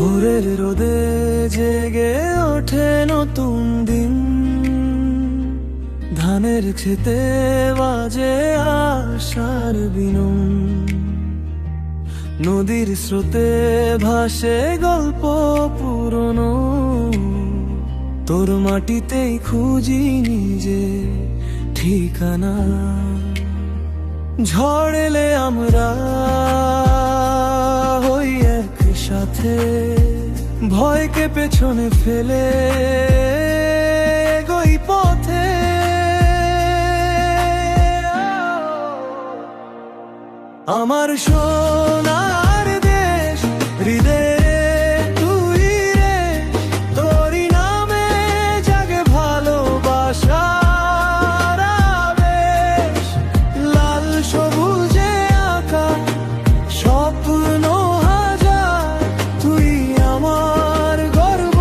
ভোরের রোদে জেগে ওঠে নতুন দিন, ধানের খেতে বাজে আশার বিনুন। নদীর স্রোতে ভাসে গল্প পুরনো, তোর মাটিতেই খুঁজি নিজে ঠিকানা। ঝড় এলে আমরা হই একসাথে, ভয়কে পেছনে ফেলে এগোই পথে। আমার সোনার দেশ, হৃদয়ে তুই রে, তোরই নামে জাগে ভালোবাসার আবেশ। লাল সবুজে আঁকা স্বপ্ন হাজার, তুই আমার গর্ব,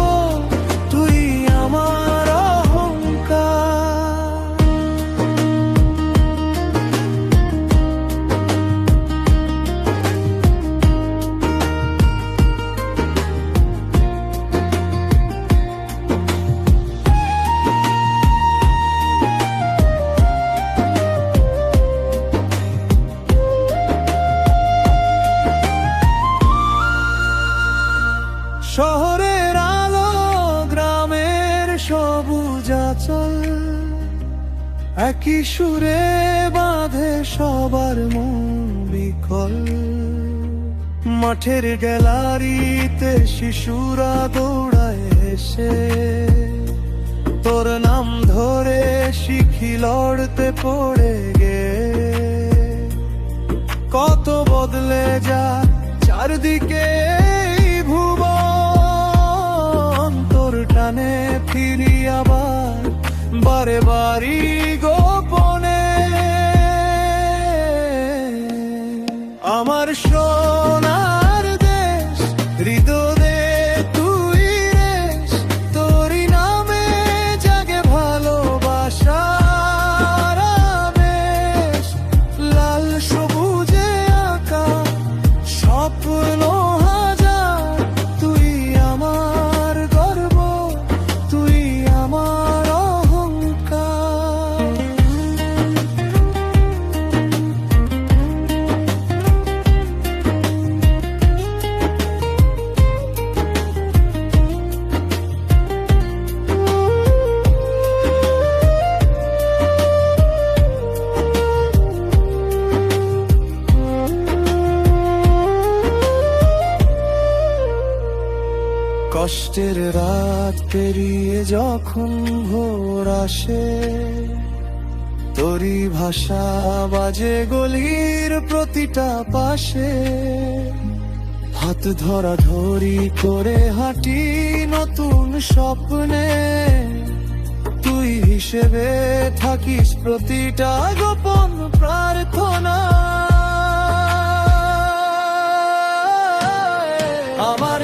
তুই আমার অহংকার। শহরের আলো, গ্রামের সবুজ আঁচল, একই সুরে বাঁধে সবার মন বিকল। মাঠের গ্যালারিতে শিশুরা দৌড়ায় এসে, তোর নাম ধরে শিখি লড়তে পড়ে গে। কত বদলে যা চারদিকে ভুবন, তোর টানে ফিরি আবার বারে বারি গোপনে। আমার সোনার দেশ, হৃদয়ে তুই রেশ, তোরই নামে জাগে ভালোবাসার আবেশ। লাল সবুজে আঁকা স্বপ্ন হাজার, তুই আমার গর্ব, তুই আমার অহংকার। কষ্টের রাত পেরিয়ে যখন ভোর আসে, তোরই ভাষা বাজে গলির প্রতিটা পাশে। হাত ধরা ধরি করে হাঁটি নতুন স্বপ্নে, তুই হিসেবে থাকিস প্রতিটা গোপন প্রার্থনা। আমার